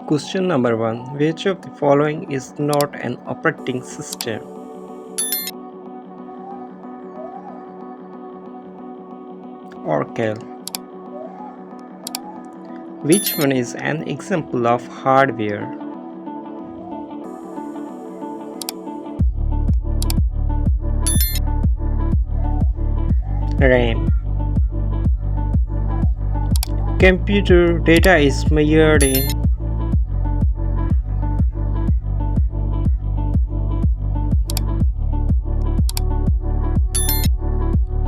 Question number 1. Which of the following is not an operating system? Oracle. Which one is an example of hardware? RAM. Computer data is measured in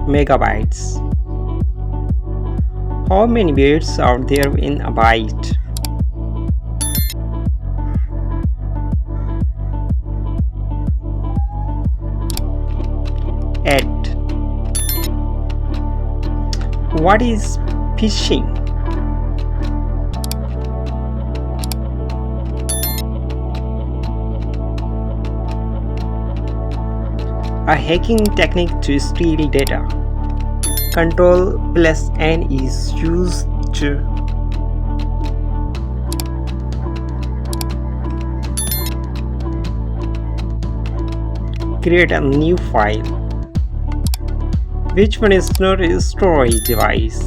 megabytes. How many bits are there in a byte? 8. What is phishing? A hacking technique to steal data. Control plus N is used to create a new file. Which one is not a storage device?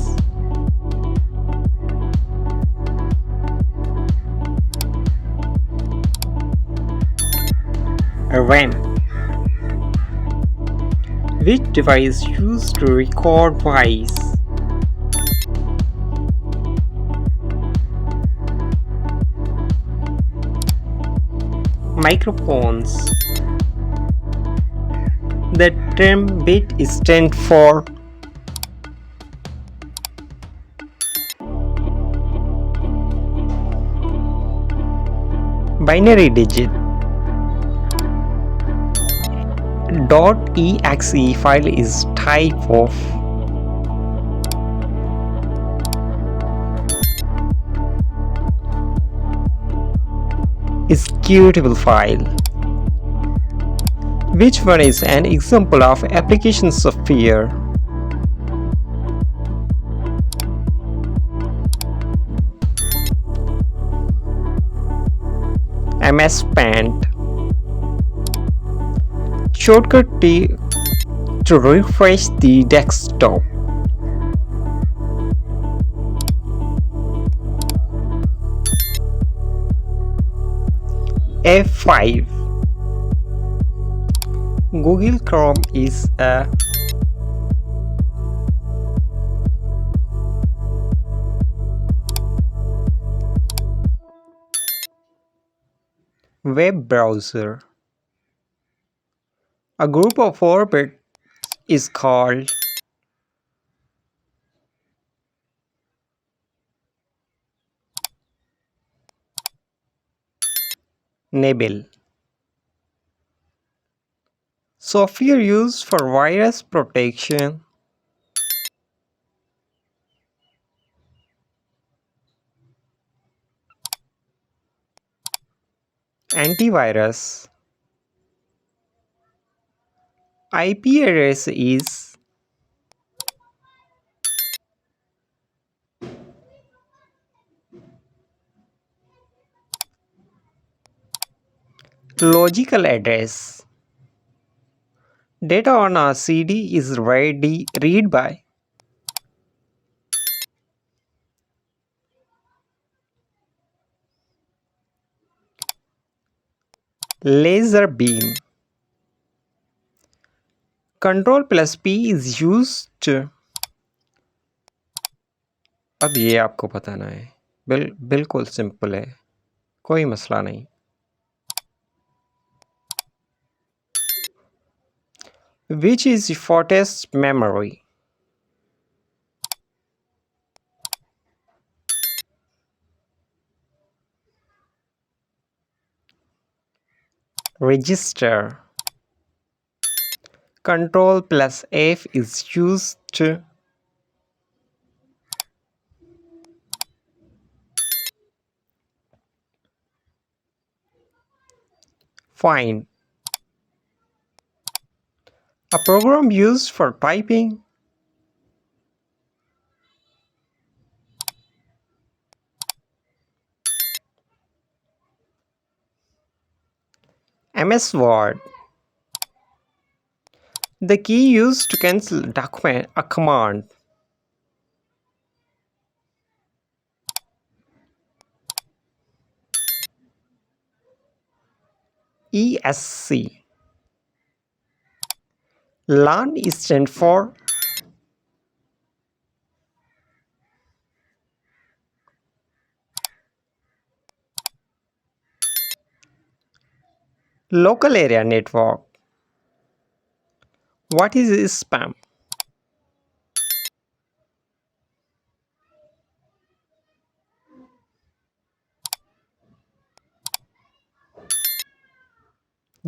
A RAM. Which device used to record voice? Microphones. The term bit stands for binary digit. .exe file is type of executable file. Which one is an example of application software? MS Paint. Shortcut T to refresh the desktop. F5. Google Chrome is a web browser. A group of 4 bits is called Nebel. Software used for virus protection. Antivirus. IP address is logical address. Data on a CD is read by laser beam. Control plus P is used to अब ये आपको बताना है बिल्कुल simple है कोई मसला नहीं Which is the fastest memory? Register. Control plus F is used to find. A program used for typing. MS Word. The key used to cancel document a command. ESC. LAN stand for Local Area Network. What is spam?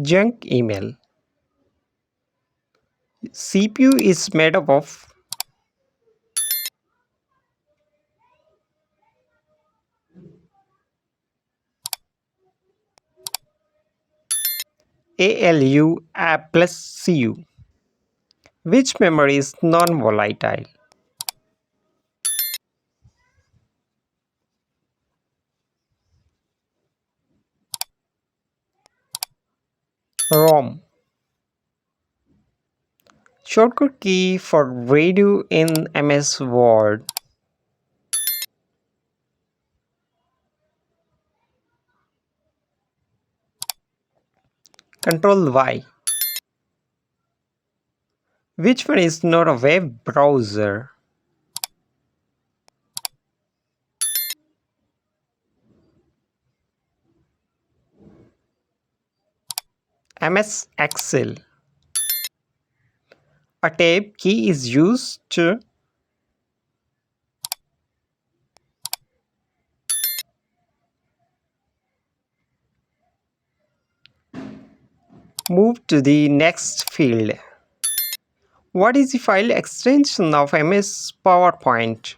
Junk email. CPU is made up of ALU A plus CU. Which memory is non-volatile? ROM. Shortcut key for redo in MS Word. Control Y. Which one is not a web browser? MS Excel. A tab key is used to move to the next field. What is the file extension of MS PowerPoint?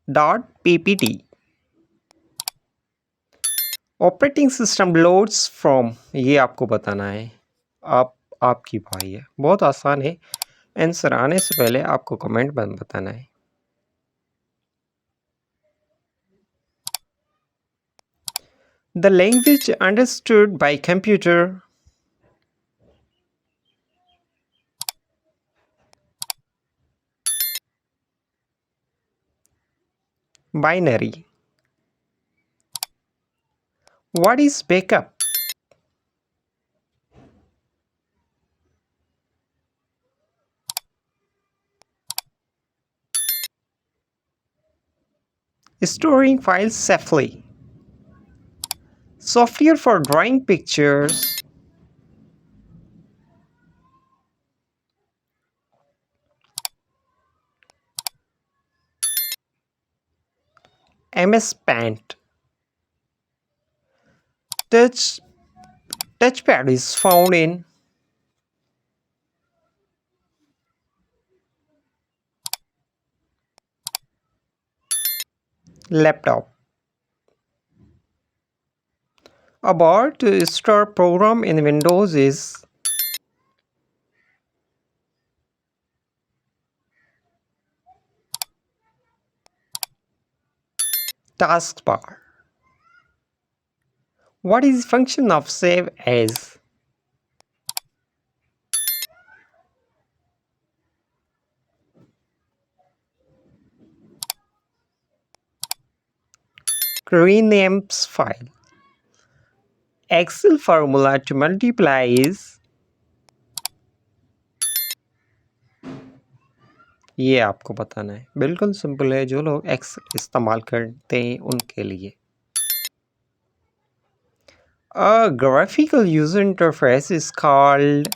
.ppt. Operating system loads from, ये आपको बताना है। आपकी भाई है, बहुत आसान है। आंसर आने से पहले आपको कमेंट में बताना है। The language understood by computer. Binary. What is backup? Storing files safely. Software for drawing pictures. MS Paint. Touchpad is found in laptop. A bar to start program in Windows is taskbar. What is the function of save as? Renames file. Excel formula to multiply is, ये आपको बताना है। बिल्कुल simple है, जो लोग Excel इस्तेमाल करते हैं उनके लिए। A graphical user interface is called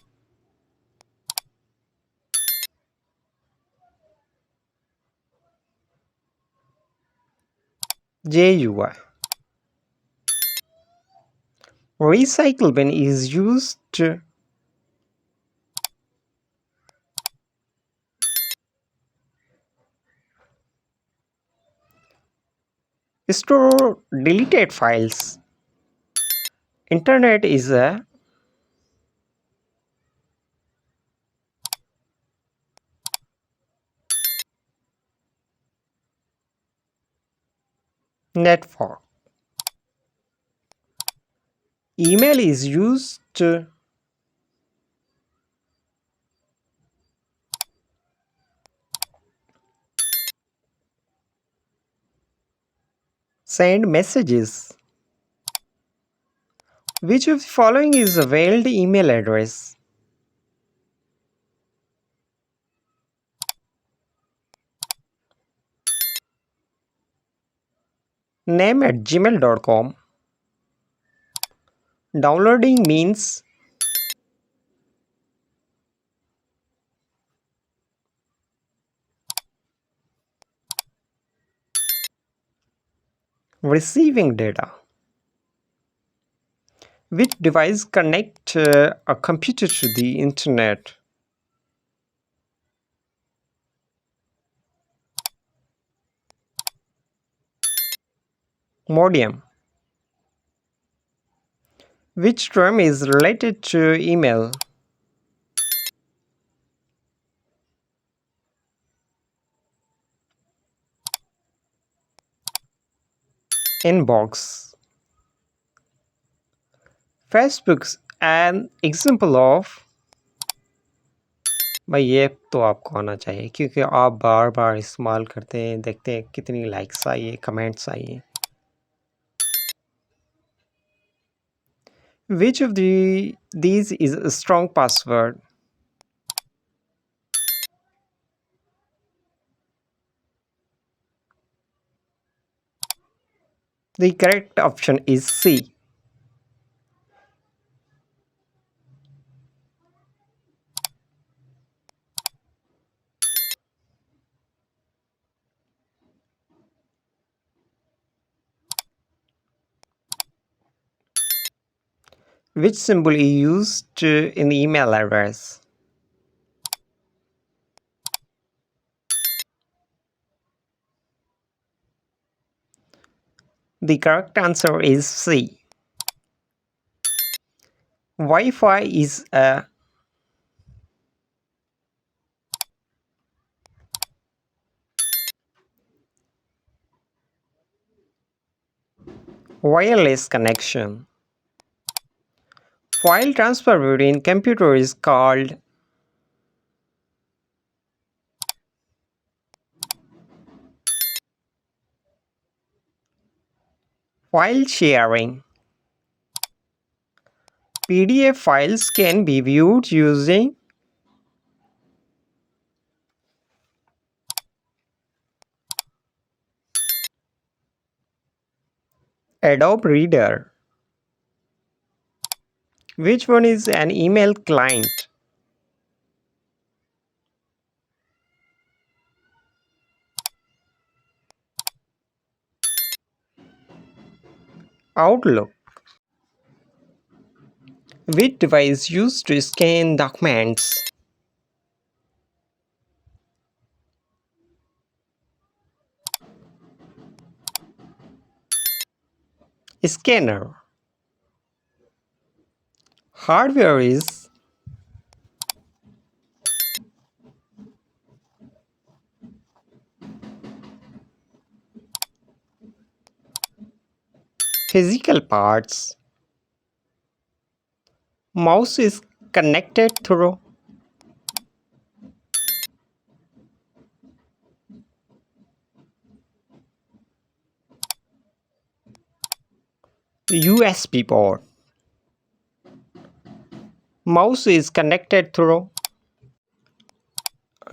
GUI. Recycle bin is used to store deleted files. Internet is a Network. Email is used to send messages. Which of the following is a veiled email address? Name@gmail.com. Downloading means receiving data. Which device connect a computer to the internet? Modem. Which term is related to email? Inbox. Facebook's an example of. भाई ये तो आपको आना चाहिए क्योंकि आप बार बार इस्तेमाल करते हैं, देखते हैं कितनी लाइक्स आई है, कमेंट्स आई हैं. Which of these is a strong password? The correct option is C. Which symbol is used in the email address? The correct answer is C. Wi-Fi is a wireless connection. File transfer between computers is called file sharing. PDF files can be viewed using Adobe Reader. Which one is an email client? Outlook. Which device used to scan documents? Scanner. Hardware is physical parts. Mouse is connected through USB port. Mouse is connected through.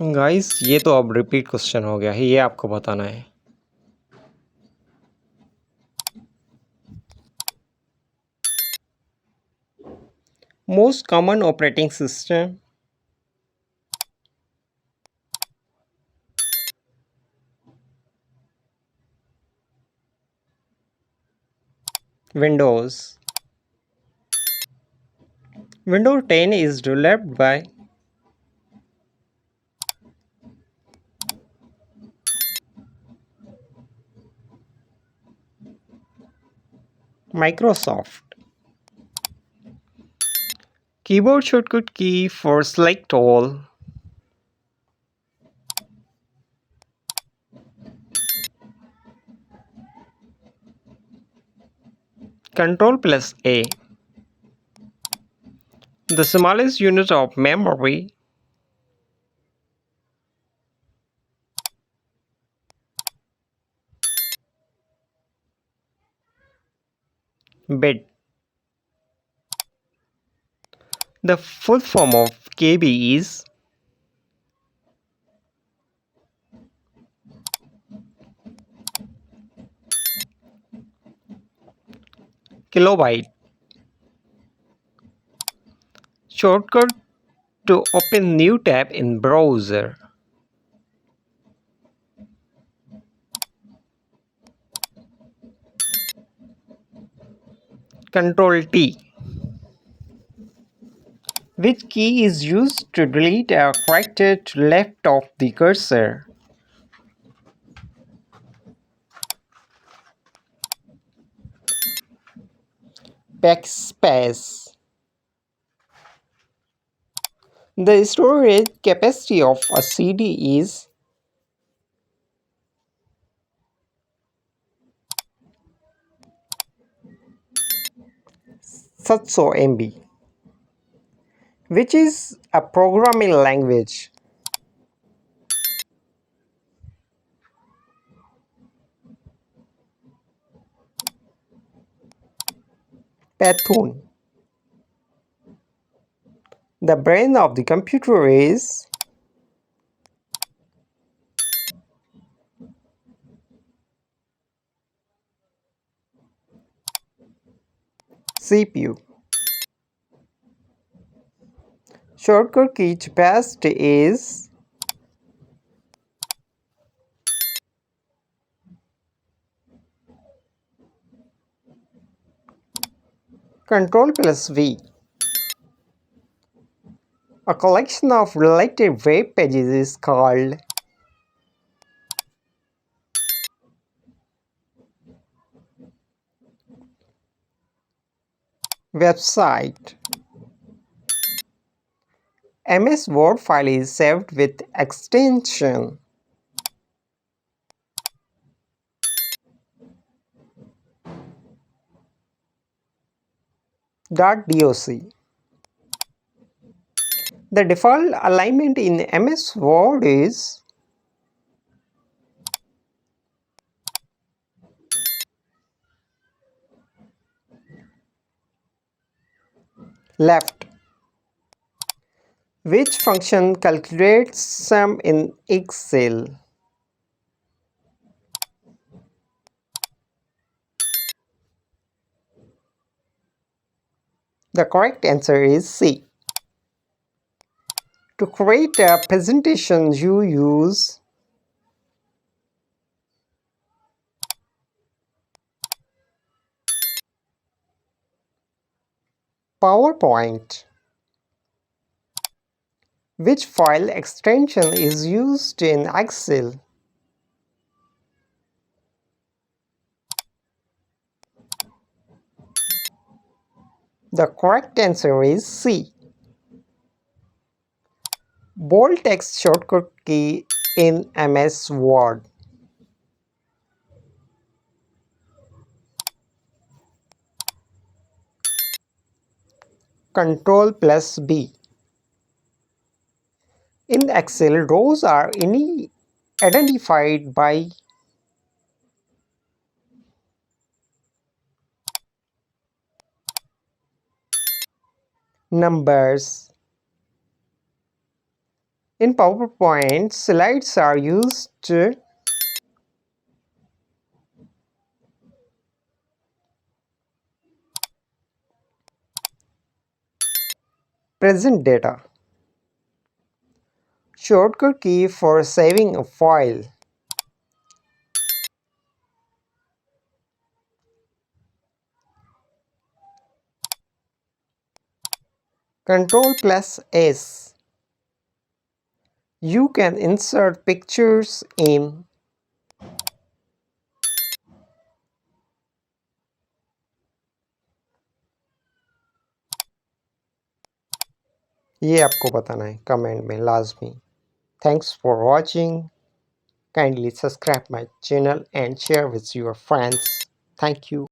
Guys ये तो अब repeat question हो गया है, ये आपको बताना है. Most common operating system. Windows. Windows 10 is developed by Microsoft. Keyboard shortcut key for select all. Control plus A. The smallest unit of memory. Bit. The full form of KB is kilobyte. Shortcut to open new tab in browser. Control T. Which key is used to delete a character to left of the cursor? Backspace. The storage capacity of a CD is 700 MB. Which is a programming language? Python. The brain of the computer is CPU. Shortcut key to paste is Control plus V. A collection of related web pages is called website. MS Word file is saved with extension .doc. The default alignment in MS Word is left. Which function calculates sum in Excel? The correct answer is C. To create a presentation, you use PowerPoint. Which file extension is used in Excel? The correct answer is C. Bold text shortcut key in MS Word. Control plus B. In Excel, rows are identified by numbers. In PowerPoint, slides are used to present data. Shortcut key for saving a file. Control plus S. You can insert pictures in ये आपको बताना है comment में लाजमी. Thanks for watching. Kindly subscribe my channel and share with your friends. Thank you.